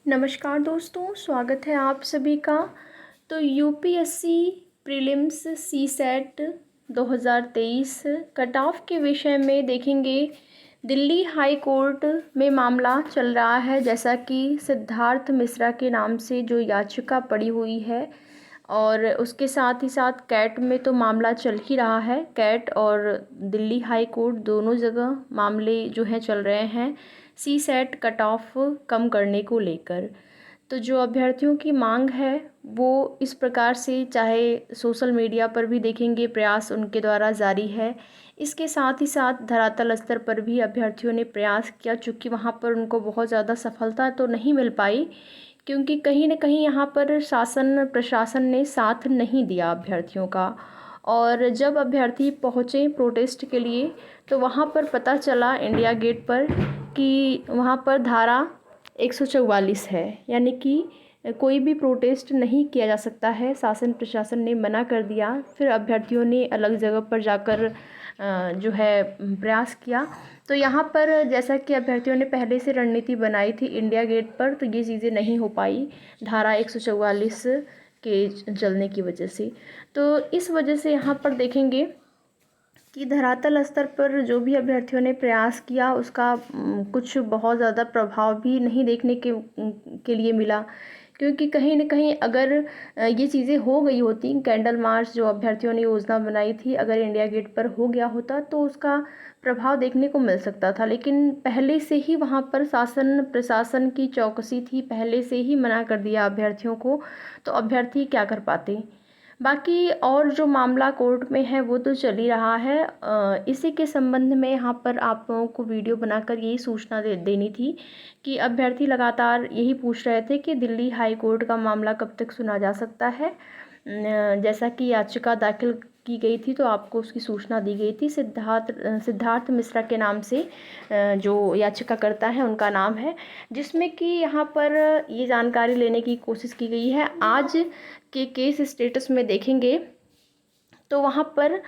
नमस्कार दोस्तों, स्वागत है आप सभी का। तो UPSC prelims CSAT 2023 cut off के विषय में देखेंगे। दिल्ली हाई कोर्ट में मामला चल रहा है, जैसा कि सिद्धार्थ मिश्रा के नाम से जो याचिका पड़ी हुई है, और उसके साथ ही साथ कैट में तो मामला चल ही रहा है। कैट और दिल्ली हाई कोर्ट दोनों जगह मामले जो हैं चल रहे हैं सीसेट कट ऑफ कम करने को लेकर। तो जो अभ्यर्थियों की मांग है वो इस प्रकार से, चाहे सोशल मीडिया पर भी देखेंगे प्रयास उनके द्वारा जारी है, इसके साथ ही साथ धरातल स्तर पर भी अभ्यर्थियों ने प्रयास किया। चूँकि वहाँ पर उनको बहुत ज़्यादा सफलता तो नहीं मिल पाई, क्योंकि कहीं न कहीं यहाँ पर शासन प्रशासन ने साथ नहीं दिया अभ्यर्थियों का। और जब अभ्यर्थी पहुँचे प्रोटेस्ट के लिए, तो वहाँ पर पता चला इंडिया गेट पर कि वहाँ पर धारा 144 है, यानी कि कोई भी प्रोटेस्ट नहीं किया जा सकता है। शासन प्रशासन ने मना कर दिया। फिर अभ्यर्थियों ने अलग जगह पर जाकर जो है प्रयास किया। तो यहाँ पर जैसा कि अभ्यर्थियों ने पहले से रणनीति बनाई थी इंडिया गेट पर, तो ये चीज़ें नहीं हो पाई धारा 144 के चलने की वजह से। तो इस वजह से यहाँ पर देखेंगे कि धरातल स्तर पर जो भी अभ्यर्थियों ने प्रयास किया उसका कुछ बहुत ज़्यादा प्रभाव भी नहीं देखने के लिए मिला। क्योंकि कहीं न कहीं अगर ये चीज़ें हो गई होती, कैंडल मार्च जो अभ्यर्थियों ने योजना बनाई थी, अगर इंडिया गेट पर हो गया होता तो उसका प्रभाव देखने को मिल सकता था। लेकिन पहले से ही वहाँ पर शासन प्रशासन की चौकसी थी, पहले से ही मना कर दिया अभ्यर्थियों को, तो अभ्यर्थी क्या कर पाते। बाकी और जो मामला कोर्ट में है वो तो चल ही रहा है। इसी के संबंध में यहाँ पर आप लोगों को वीडियो बनाकर यही सूचना देनी थी कि अभ्यर्थी लगातार यही पूछ रहे थे कि दिल्ली हाई कोर्ट का मामला कब तक सुना जा सकता है। जैसा कि याचिका दाखिल की गई थी तो आपको उसकी सूचना दी गई थी। सिद्धार्थ मिश्रा के नाम से जो याचिकाकर्ता है उनका नाम है, जिसमें कि यहाँ पर ये जानकारी लेने की कोशिश की गई है। आज के केस स्टेटस में देखेंगे तो वहाँ पर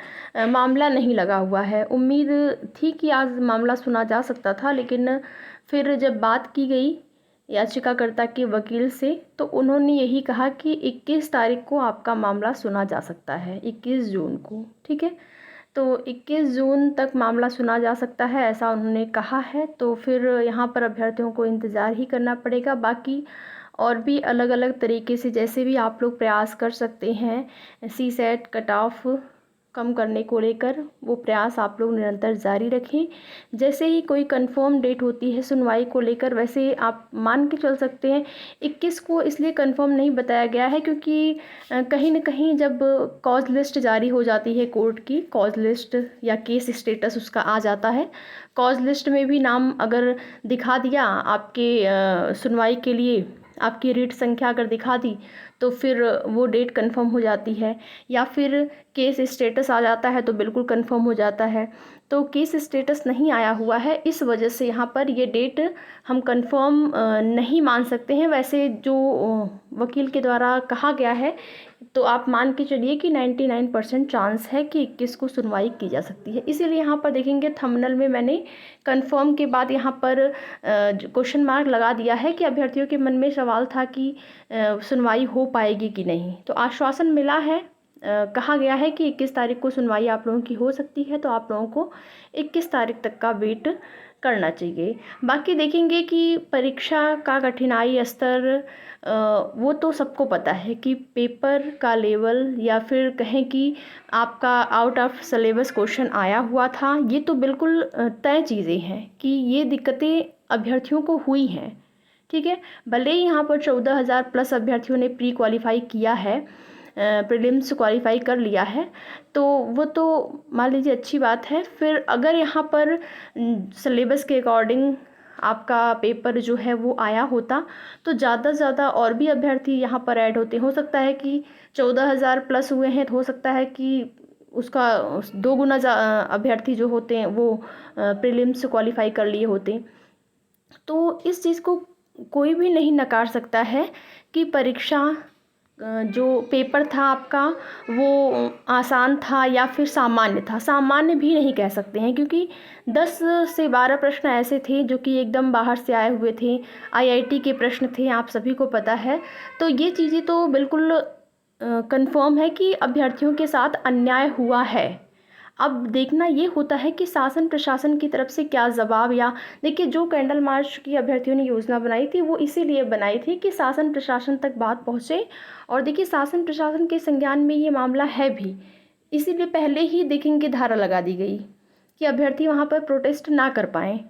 मामला नहीं लगा हुआ है। उम्मीद थी कि आज मामला सुना जा सकता था, लेकिन फिर जब बात की गई याचिकाकर्ता के वकील से तो उन्होंने यही कहा कि 21 तारीख को आपका मामला सुना जा सकता है, 21 जून को। ठीक है, तो 21 जून तक मामला सुना जा सकता है, ऐसा उन्होंने कहा है। तो फिर यहाँ पर अभ्यर्थियों को इंतज़ार ही करना पड़ेगा। बाकी और भी अलग अलग तरीके से जैसे भी आप लोग प्रयास कर सकते हैं सीसेट कट ऑफ कम करने को लेकर, वो प्रयास आप लोग निरंतर जारी रखें। जैसे ही कोई कंफर्म डेट होती है सुनवाई को लेकर, वैसे आप मान के चल सकते हैं। 21 को इसलिए कंफर्म नहीं बताया गया है क्योंकि कहीं न कहीं जब कॉज लिस्ट जारी हो जाती है कोर्ट की, कॉज लिस्ट या केस स्टेटस उसका आ जाता है, कॉज लिस्ट में भी नाम अगर दिखा दिया आपके सुनवाई के लिए, आपकी रीट संख्या अगर दिखा दी, तो फिर वो डेट कंफर्म हो जाती है। या फिर केस स्टेटस आ जाता है तो बिल्कुल कंफर्म हो जाता है। तो केस स्टेटस नहीं आया हुआ है, इस वजह से यहाँ पर ये डेट हम कंफर्म नहीं मान सकते हैं। वैसे जो वकील के द्वारा कहा गया है, तो आप मान के चलिए कि 99% चांस है कि 21 को सुनवाई की जा सकती है। इसीलिए यहाँ पर देखेंगे थंबनेल में मैंने कंफर्म के बाद यहाँ पर क्वेश्चन मार्क लगा दिया है कि अभ्यर्थियों के मन में सवाल था कि सुनवाई हो पाएगी कि नहीं। तो आश्वासन मिला है, कहा गया है कि 21 तारीख को सुनवाई आप लोगों की हो सकती है। तो आप लोगों को 21 तारीख तक का वेट करना चाहिए। बाकी देखेंगे कि परीक्षा का कठिनाई स्तर वो तो सबको पता है कि पेपर का लेवल, या फिर कहें कि आपका आउट ऑफ सिलेबस क्वेश्चन आया हुआ था, ये तो बिल्कुल तय चीज़ें हैं कि ये दिक्कतें अभ्यर्थियों को हुई हैं। ठीक है, भले ही यहाँ पर 14,000 प्लस अभ्यर्थियों ने प्री क्वालिफाई किया है, प्रीलिम्स क्वालिफाई कर लिया है, तो वो तो मान लीजिए अच्छी बात है। फिर अगर यहाँ पर सिलेबस के अकॉर्डिंग आपका पेपर जो है वो आया होता तो ज़्यादा से ज़्यादा और भी अभ्यर्थी यहाँ पर ऐड होते। हो सकता है कि 14,000 प्लस हुए हैं, तो हो सकता है कि उसका 2 गुना अभ्यर्थी जो होते हैं वो प्रीलिम्स क्वालिफाई कर लिए होते। तो इस चीज़ को कोई भी नहीं नकार सकता है कि परीक्षा जो पेपर था आपका वो आसान था या फिर सामान्य था। सामान्य भी नहीं कह सकते हैं, क्योंकि 10 से 12 प्रश्न ऐसे थे जो कि एकदम बाहर से आए हुए थे, आईआईटी के प्रश्न थे, आप सभी को पता है। तो ये चीज़ें तो बिल्कुल कंफर्म है कि अभ्यर्थियों के साथ अन्याय हुआ है। अब देखना ये होता है कि शासन प्रशासन की तरफ से क्या जवाब, या देखिए जो कैंडल मार्च की अभ्यर्थियों ने योजना बनाई थी वो इसीलिए बनाई थी कि शासन प्रशासन तक बात पहुँचे। और देखिए शासन प्रशासन के संज्ञान में ये मामला है भी, इसीलिए पहले ही देखेंगे धारा लगा दी गई कि अभ्यर्थी वहाँ पर प्रोटेस्ट ना कर पाएँ।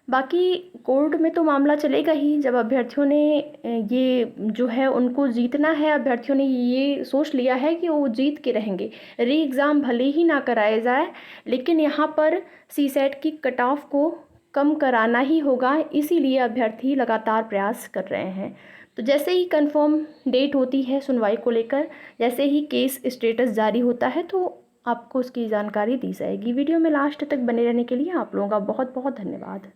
बाकी कोर्ट में तो मामला चलेगा ही, जब अभ्यर्थियों ने ये जो है उनको जीतना है, अभ्यर्थियों ने ये सोच लिया है कि वो जीत के रहेंगे, री एग्ज़ाम भले ही ना कराया जाए, लेकिन यहाँ पर सीसेट की कट ऑफ को कम कराना ही होगा, इसीलिए अभ्यर्थी लगातार प्रयास कर रहे हैं। तो जैसे ही कंफर्म डेट होती है सुनवाई को लेकर, जैसे ही केस स्टेटस जारी होता है, तो आपको उसकी जानकारी दी जाएगी। वीडियो में लास्ट तक बने रहने के लिए आप लोगों का बहुत बहुत धन्यवाद।